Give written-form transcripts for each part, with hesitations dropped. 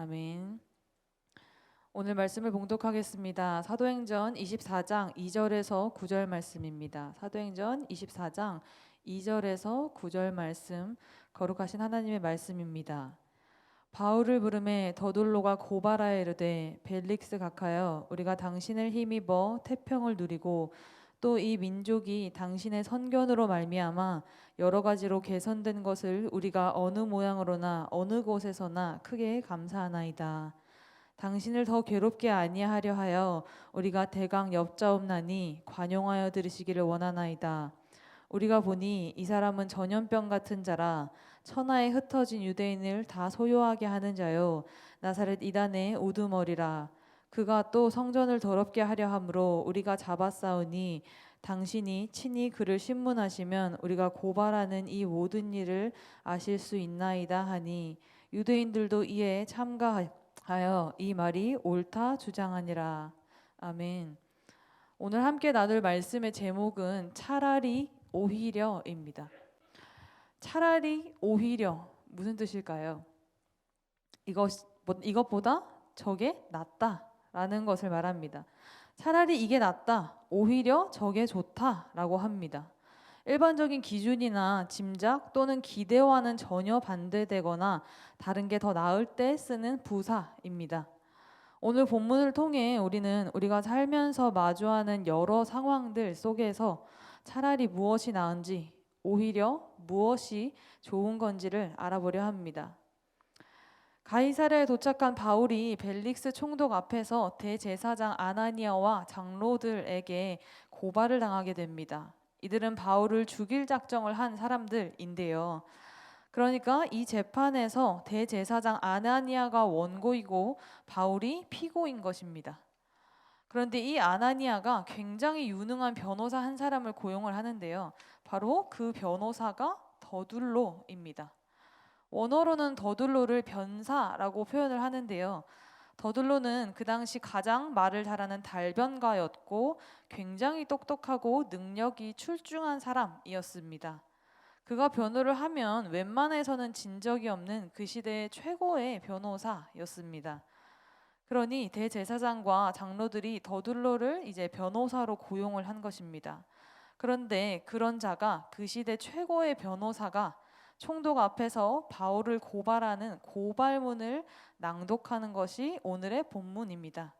아멘. 오늘 말씀을 봉독하겠습니다. 사도행전 24장 2절에서 9절 말씀입니다. 사도행전 24장 2절에서 9절 말씀, 거룩하신 하나님의 말씀입니다. 바울을 부르매 더둘로가 고발하여 이르되 벨릭스 각하여 우리가 당신을 힘입어 태평을 누리고 또 이 민족이 당신의 선견으로 말미암아 여러 가지로 개선된 것을 우리가 어느 모양으로나 어느 곳에서나 크게 감사하나이다. 당신을 더 괴롭게 아니하려 하여 우리가 대강 엽자옵나니 관용하여 들으시기를 원하나이다. 우리가 보니 이 사람은 전염병 같은 자라 천하에 흩어진 유대인을 다 소요하게 하는 자요 나사렛 이단의 우두머리라. 그가 또 성전을 더럽게 하려 함으로 우리가 잡아싸우니 당신이 친히 그를 신문하시면 우리가 고발하는 이 모든 일을 아실 수 있나이다 하니 유대인들도 이에 참가하여 이 말이 옳다 주장하니라. 아멘. 오늘 함께 나눌 말씀의 제목은 차라리 오히려입니다. 차라리 오히려 무슨 뜻일까요? 이것보다 저게 낫다라는 것을 말합니다. 차라리 이게 낫다, 오히려 저게 좋다라고 합니다. 일반적인 기준이나 짐작 또는 기대와는 전혀 반대되거나 다른 게 더 나을 때 쓰는 부사입니다. 오늘 본문을 통해 우리는 우리가 살면서 마주하는 여러 상황들 속에서 차라리 무엇이 나은지, 오히려 무엇이 좋은 건지를 알아보려 합니다. 가이사랴에 도착한 바울이 벨릭스 총독 앞에서 대제사장 아나니아와 장로들에게 고발을 당하게 됩니다. 이들은 바울을 죽일 작정을 한 사람들인데요. 그러니까 이 재판에서 대제사장 아나니아가 원고이고 바울이 피고인 것입니다. 그런데 이 아나니아가 굉장히 유능한 변호사 한 사람을 고용을 하는데요. 바로 그 변호사가 더둘로입니다. 원어로는 더둘로를 변사라고 표현을 하는데요. 더둘로는 그 당시 가장 말을 잘하는 달변가였고 굉장히 똑똑하고 능력이 출중한 사람이었습니다. 그가 변호를 하면 웬만해서는 진 적이 없는 그 시대의 최고의 변호사였습니다. 그러니 대제사장과 장로들이 더둘로를 이제 변호사로 고용을 한 것입니다. 그런데 그런 자가 그 시대 최고의 변호사가 총독 앞에서 바울을 고발하는 고발문을 낭독하는 것이 오늘의 본문입니다.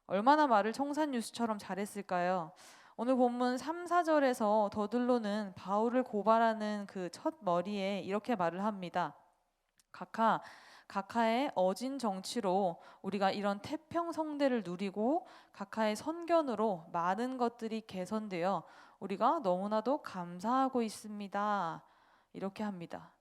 얼마나 말을 청산유수처럼 잘했을까요? 오늘 본문 3, 4절에서 더둘로는 바울을 고발하는 그 첫 머리에 이렇게 말을 합니다. 각하의 어진 정치로 우리가 이런 태평성대를 누리고 각하의 선견으로 많은 것들이 개선되어 우리가 너무나도 감사하고 있습니다. 이렇게 합니다.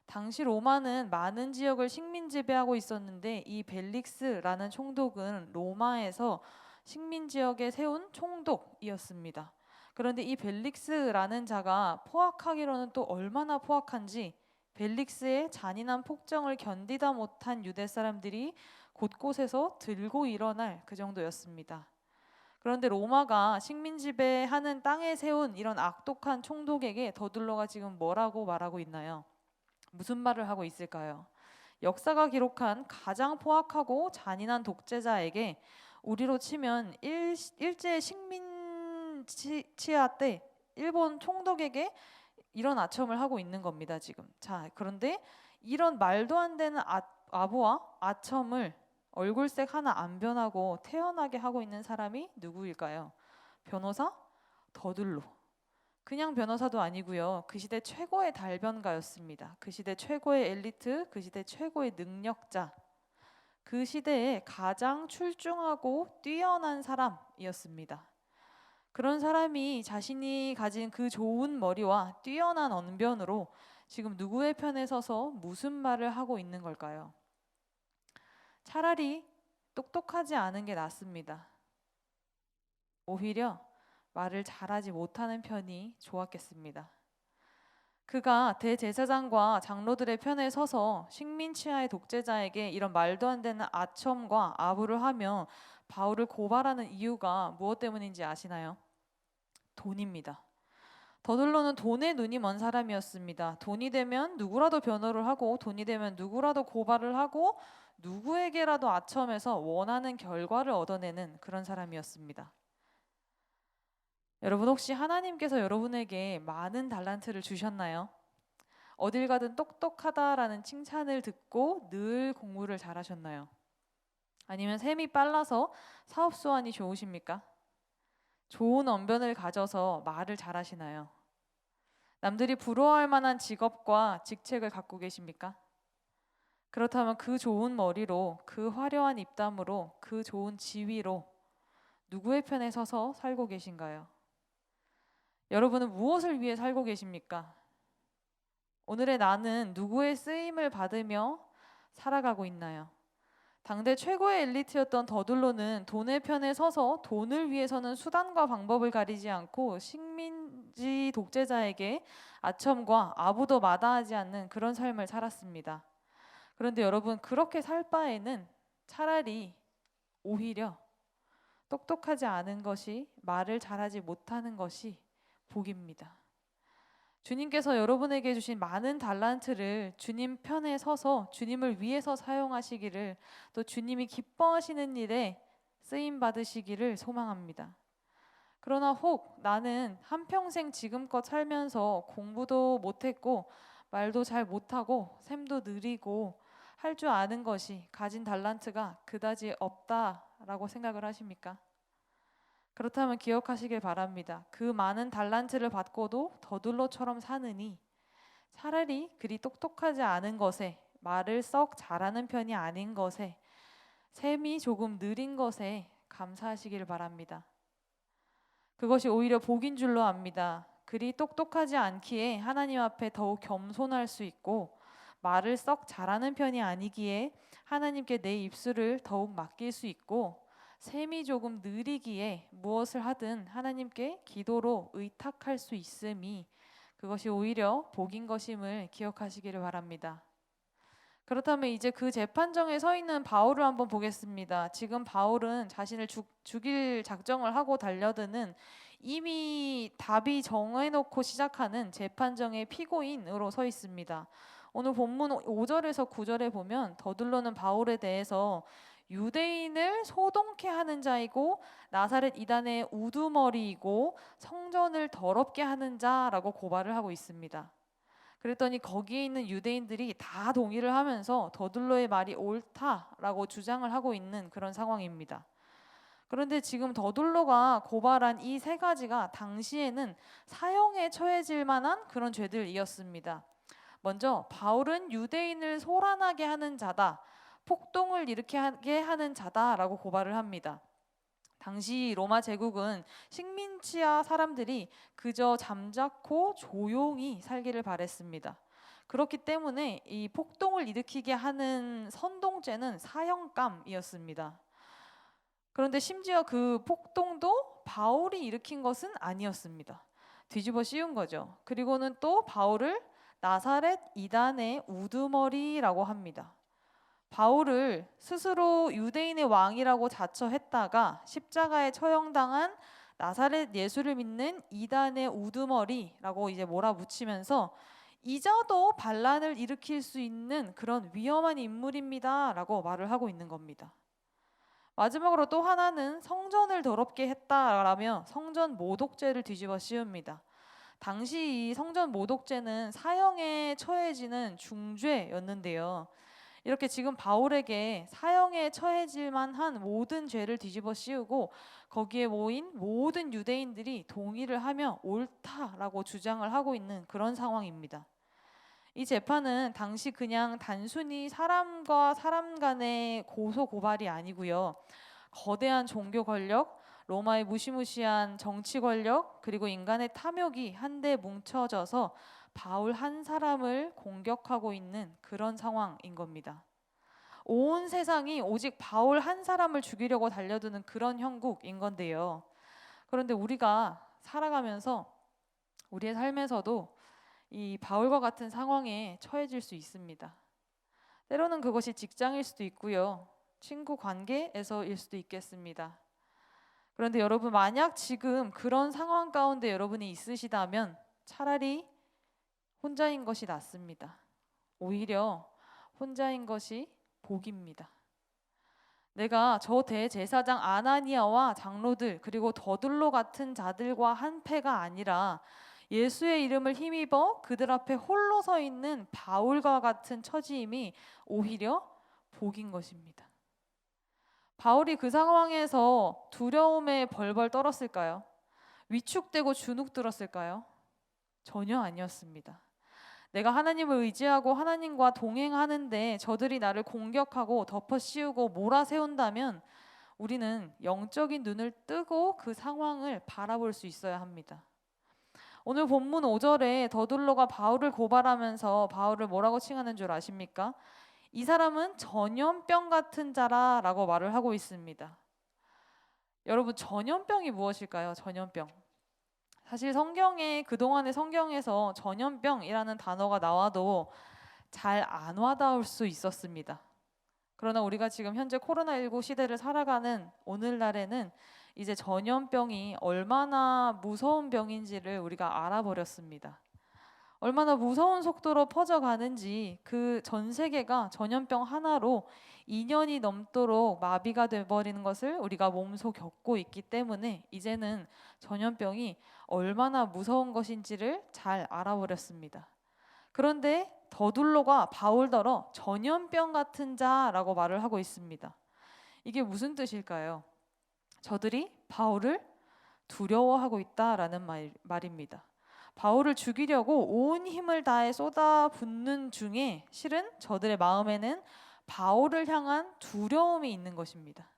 당시 로마는 많은 지역을 식민 지배하고 있었는데 이 벨릭스라는 총독은 로마에서 식민 지역에 세운 총독이었습니다. 그런데 이 벨릭스라는 자가 포악하기로는 또 얼마나 포악한지 벨릭스의 잔인한 폭정을 견디다 못한 유대 사람들이 곳곳에서 들고 일어날 그 정도였습니다. 그런데 로마가 식민 지배하는 땅에 세운 이런 악독한 총독에게 더둘로가 지금 뭐라고 말하고 있나요? 무슨 말을 하고 있을까요? 역사가 기록한 가장 포악하고 잔인한 독재자에게 우리로 치면 일제 식민 치하 때 일본 총독에게 이런 아첨을 하고 있는 겁니다, 지금. 자, 그런데 이런 말도 안 되는 아부와 아첨을 얼굴색 하나 안 변하고 태연하게 하고 있는 사람이 누구일까요? 변호사 더둘로. 그냥 변호사도 아니고요. 그 시대 최고의 달변가였습니다. 그 시대 최고의 엘리트, 그 시대 최고의 능력자. 그 시대에 가장 출중하고 뛰어난 사람이었습니다. 그런 사람이 자신이 가진 그 좋은 머리와 뛰어난 언변으로 지금 누구의 편에 서서 무슨 말을 하고 있는 걸까요? 차라리 똑똑하지 않은 게 낫습니다. 오히려 말을 잘하지 못하는 편이 좋았겠습니다. 그가 대제사장과 장로들의 편에 서서 식민치하의 독재자에게 이런 말도 안 되는 아첨과 아부를 하며 바울을 고발하는 이유가 무엇 때문인지 아시나요? 돈입니다. 더둘로는 돈에 눈이 먼 사람이었습니다. 돈이 되면 누구라도 변호를 하고 돈이 되면 누구라도 고발을 하고 개라도 아첨해서 원하는 결과를 얻어내는 그런 사람이었습니다. 여러분 혹시 하나님께서 여러분에게 많은 달란트를 주셨나요? 어딜 가든 똑똑하다라는 칭찬을 듣고 늘 공부를 잘하셨나요? 아니면 셈이 빨라서 사업 수완이 좋으십니까? 좋은 언변을 가져서 말을 잘하시나요? 남들이 부러워할 만한 직업과 직책을 갖고 계십니까? 그렇다면 그 좋은 머리로, 그 화려한 입담으로, 그 좋은 지위로 누구의 편에 서서 살고 계신가요? 여러분은 무엇을 위해 살고 계십니까? 오늘의 나는 누구의 쓰임을 받으며 살아가고 있나요? 당대 최고의 엘리트였던 더둘로는 돈의 편에 서서 돈을 위해서는 수단과 방법을 가리지 않고 식민지 독재자에게 아첨과 아부도 마다하지 않는 그런 삶을 살았습니다. 그런데 여러분 그렇게 살 바에는 차라리 오히려 똑똑하지 않은 것이 말을 잘하지 못하는 것이 복입니다. 주님께서 여러분에게 주신 많은 달란트를 주님 편에 서서 주님을 위해서 사용하시기를 또 주님이 기뻐하시는 일에 쓰임 받으시기를 소망합니다. 그러나 혹 나는 한평생 지금껏 살면서 공부도 못했고 말도 잘 못하고 셈도 느리고 할 줄 아는 것이 가진 달란트가 그다지 없다라고 생각을 하십니까? 그렇다면 기억하시길 바랍니다. 그 많은 달란트를 받고도 더둘로처럼 사느니 차라리 그리 똑똑하지 않은 것에 말을 썩 잘하는 편이 아닌 것에 셈이 조금 느린 것에 감사하시길 바랍니다. 그것이 오히려 복인 줄로 압니다. 그리 똑똑하지 않기에 하나님 앞에 더욱 겸손할 수 있고 말을 썩 잘하는 편이 아니기에 하나님께 내 입술을 더욱 맡길 수 있고 셈이 조금 느리기에 무엇을 하든 하나님께 기도로 의탁할 수 있음이 그것이 오히려 복인 것임을 기억하시기를 바랍니다. 그렇다면 이제 그 재판정에 서 있는 바울을 한번 보겠습니다. 지금 바울은 자신을 죽일 작정을 하고 달려드는 이미 답이 정해놓고 시작하는 재판정의 피고인으로 서 있습니다. 오늘 본문 5절에서 9절에 보면 더둘로는 바울에 대해서 유대인을 소동케 하는 자이고 나사렛 이단의 우두머리이고 성전을 더럽게 하는 자라고 고발을 하고 있습니다. 그랬더니 거기에 있는 유대인들이 다 동의를 하면서 더둘로의 말이 옳다라고 주장을 하고 있는 그런 상황입니다. 그런데 지금 더둘로가 고발한 이 세 가지가 당시에는 사형에 처해질 만한 그런 죄들이었습니다. 먼저 바울은 유대인을 소란하게 하는 자다, 폭동을 일으키게 하는 자다라고 고발을 합니다. 당시 로마 제국은 식민지하 사람들이 그저 잠자코 조용히 살기를 바랬습니다. 그렇기 때문에 이 폭동을 일으키게 하는 선동죄는 사형감이었습니다. 그런데 심지어 그 폭동도 바울이 일으킨 것은 아니었습니다. 뒤집어 씌운 거죠. 그리고는 또 바울을 나사렛 이단의 우두머리라고 합니다. 바울을 스스로 유대인의 왕이라고 자처했다가 십자가에 처형당한 나사렛 예수를 믿는 이단의 우두머리라고 이제 몰아붙이면서 이자도 반란을 일으킬 수 있는 그런 위험한 인물입니다라고 말을 하고 있는 겁니다. 마지막으로 또 하나는 성전을 더럽게 했다라며 성전 모독죄를 뒤집어 씌웁니다. 당시 이 성전 모독죄는 사형에 처해지는 중죄였는데요. 이렇게 지금 바울에게 사형에 처해질 만한 모든 죄를 뒤집어 씌우고 거기에 모인 모든 유대인들이 동의를 하며 옳다라고 주장을 하고 있는 그런 상황입니다. 이 재판은 당시 그냥 단순히 사람과 사람 간의 고소 고발이 아니고요. 거대한 종교 권력, 로마의 무시무시한 정치 권력, 그리고 인간의 탐욕이 한데 뭉쳐져서 바울 한 사람을 공격하고 있는 그런 상황인 겁니다. 온 세상이 오직 바울 한 사람을 죽이려고 달려드는 그런 형국인 건데요. 그런데 우리가 살아가면서 우리의 삶에서도 이 바울과 같은 상황에 처해질 수 있습니다. 때로는 그것이 직장일 수도 있고요. 친구 관계에서일 수도 있겠습니다. 그런데 여러분 만약 지금 그런 상황 가운데 여러분이 있으시다면 차라리 혼자인 것이 낫습니다. 오히려 혼자인 것이 복입니다. 내가 저 대제사장 아나니아와 장로들 그리고 더둘로 같은 자들과 한패가 아니라 예수의 이름을 힘입어 그들 앞에 홀로 서 있는 바울과 같은 처지임이 오히려 복인 것입니다. 바울이 그 상황에서 두려움에 벌벌 떨었을까요? 위축되고 주눅 들었을까요? 전혀 아니었습니다. 내가 하나님을 의지하고 하나님과 동행하는데 저들이 나를 공격하고 덮어씌우고 몰아세운다면 우리는 영적인 눈을 뜨고 그 상황을 바라볼 수 있어야 합니다. 오늘 본문 5절에 더둘로가 바울을 고발하면서 바울을 뭐라고 칭하는 줄 아십니까? 이 사람은 전염병 같은 자라라고 말을 하고 있습니다. 여러분, 전염병이 무엇일까요? 전염병. 사실 성경에 그동안의 성경에서 전염병이라는 단어가 나와도 잘 안 와닿을 수 있었습니다. 그러나 우리가 지금 현재 코로나19 시대를 살아가는 오늘날에는 이제 전염병이 얼마나 무서운 병인지를 우리가 알아버렸습니다. 얼마나 무서운 속도로 퍼져가는지 그 전 세계가 전염병 하나로 2년이 넘도록 마비가 돼버리는 것을 우리가 몸소 겪고 있기 때문에 이제는 전염병이 얼마나 무서운 것인지를 잘 알아버렸습니다. 그런데 더둘로가 바울더러 전염병 같은 자라고 말을 하고 있습니다. 이게 무슨 뜻일까요? 저들이 바울을 두려워하고 있다라는 말입니다. 바울을 죽이려고 온 힘을 다해 쏟아붓는 중에 실은 저들의 마음에는 바울을 향한 두려움이 있는 것입니다.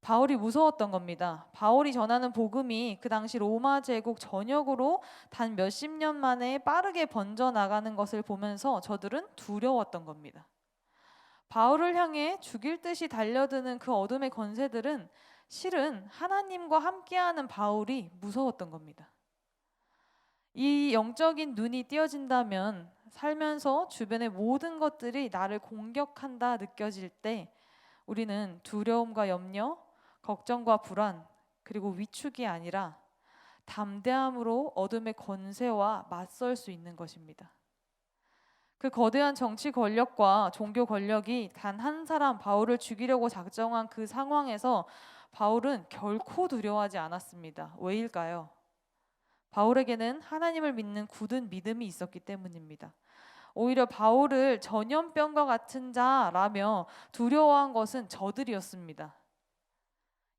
바울이 무서웠던 겁니다. 바울이 전하는 복음이 그 당시 로마 제국 전역으로 단 몇십 년 만에 빠르게 번져나가는 것을 보면서 저들은 두려웠던 겁니다. 바울을 향해 죽일 듯이 달려드는 그 어둠의 권세들은 실은 하나님과 함께하는 바울이 무서웠던 겁니다. 이 영적인 눈이 띄어진다면 살면서 주변의 모든 것들이 나를 공격한다 느껴질 때 우리는 두려움과 염려, 걱정과 불안, 그리고 위축이 아니라 담대함으로 어둠의 권세와 맞설 수 있는 것입니다. 그 거대한 정치 권력과 종교 권력이 단 한 사람 바울을 죽이려고 작정한 그 상황에서 바울은 결코 두려워하지 않았습니다. 왜일까요? 바울에게는 하나님을 믿는 굳은 믿음이 있었기 때문입니다. 오히려 바울을 전염병과 같은 자라며 두려워한 것은 저들이었습니다.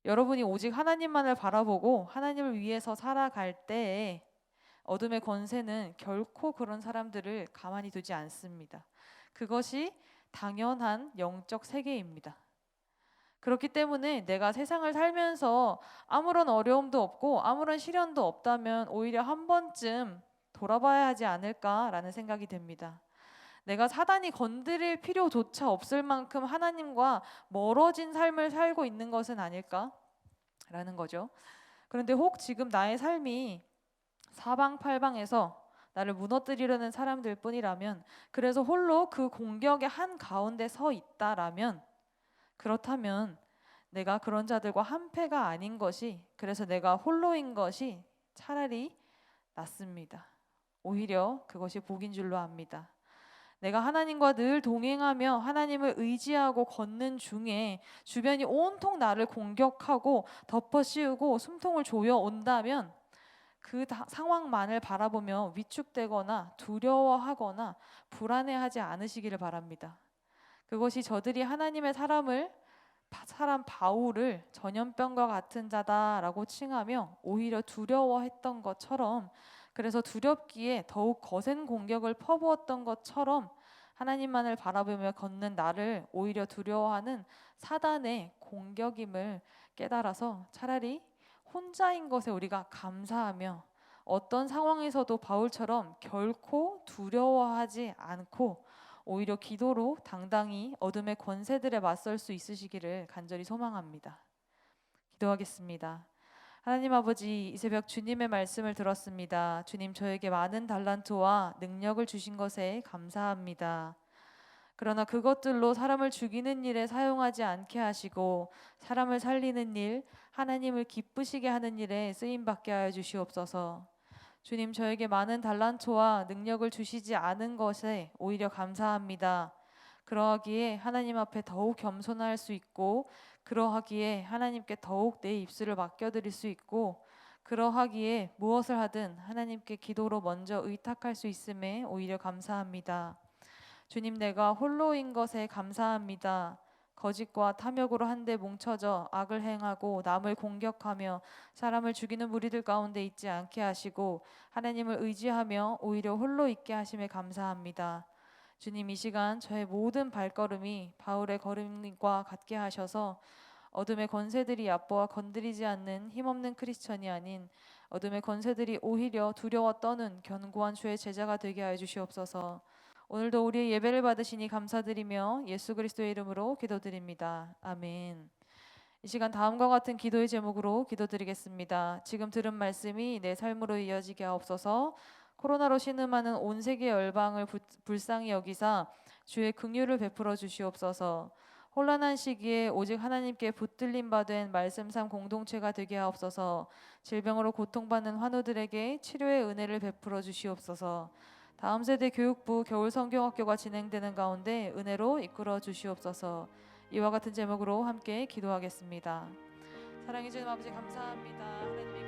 여러분이 오직 하나님만을 바라보고 하나님을 위해서 살아갈 때에 어둠의 권세는 결코 그런 사람들을 가만히 두지 않습니다. 그것이 당연한 영적 세계입니다. 그렇기 때문에 내가 세상을 살면서 아무런 어려움도 없고 아무런 시련도 없다면 오히려 한 번쯤 돌아봐야 하지 않을까라는 생각이 듭니다. 내가 사단이 건드릴 필요조차 없을 만큼 하나님과 멀어진 삶을 살고 있는 것은 아닐까라는 거죠. 그런데 혹 지금 나의 삶이 사방팔방에서 나를 무너뜨리려는 사람들 뿐이라면, 그래서 홀로 그 공격의 한 가운데 서 있다라면, 그렇다면 내가 그런 자들과 한패가 아닌 것이, 그래서 내가 홀로인 것이 차라리 낫습니다. 오히려 그것이 복인 줄로 압니다. 내가 하나님과 늘 동행하며 하나님을 의지하고 걷는 중에 주변이 온통 나를 공격하고 덮어씌우고 숨통을 조여 온다면 그 상황만을 바라보며 위축되거나 두려워하거나 불안해하지 않으시기를 바랍니다. 그것이 저들이 하나님의 사람 바울을 전염병과 같은 자다라고 칭하며 오히려 두려워했던 것처럼, 그래서 두렵기에 더욱 거센 공격을 퍼부었던 것처럼 하나님만을 바라보며 걷는 나를 오히려 두려워하는 사단의 공격임을 깨달아서 차라리 혼자인 것에 우리가 감사하며 어떤 상황에서도 바울처럼 결코 두려워하지 않고 오히려 기도로 당당히 어둠의 권세들에 맞설 수 있으시기를 간절히 소망합니다. 기도하겠습니다. 하나님 아버지, 이 새벽 주님의 말씀을 들었습니다. 주님, 저에게 많은 달란트와 능력을 주신 것에 감사합니다. 그러나 그것들로 사람을 죽이는 일에 사용하지 않게 하시고 사람을 살리는 일, 하나님을 기쁘시게 하는 일에 쓰임받게 하여 주시옵소서. 주님, 저에게 많은 달란트와 능력을 주시지 않은 것에 오히려 감사합니다. 그러하기에 하나님 앞에 더욱 겸손할 수 있고, 그러하기에 하나님께 더욱 내 입술을 맡겨드릴 수 있고, 그러하기에 무엇을 하든 하나님께 기도로 먼저 의탁할 수 있음에 오히려 감사합니다. 주님, 내가 홀로인 것에 감사합니다. 거짓과 탐욕으로 한데 뭉쳐져 악을 행하고 남을 공격하며 사람을 죽이는 무리들 가운데 있지 않게 하시고 하나님을 의지하며 오히려 홀로 있게 하심에 감사합니다. 주님, 이 시간 저의 모든 발걸음이 바울의 걸음과 같게 하셔서 어둠의 권세들이 얕보아 건드리지 않는 힘없는 크리스천이 아닌 어둠의 권세들이 오히려 두려워 떠는 견고한 주의 제자가 되게 하여 주시옵소서. 오늘도 우리의 예배를 받으시니 감사드리며 예수 그리스도의 이름으로 기도드립니다. 아멘. 이 시간 다음과 같은 기도의 제목으로 기도드리겠습니다. 지금 들은 말씀이 내 삶으로 이어지게 하옵소서. 코로나로 신음하는 온 세계 열방을 불쌍히 여기사 주의 긍휼을 베풀어 주시옵소서. 혼란한 시기에 오직 하나님께 붙들림 받은 말씀 삶 공동체가 되게 하옵소서. 질병으로 고통받는 환우들에게 치료의 은혜를 베풀어 주시옵소서. 다음 세대 교육부 겨울 성경학교가 진행되는 가운데 은혜로 이끌어 주시옵소서. 이와 같은 제목으로 함께 기도하겠습니다. 사랑해 주님 아버지, 감사합니다. 하나님의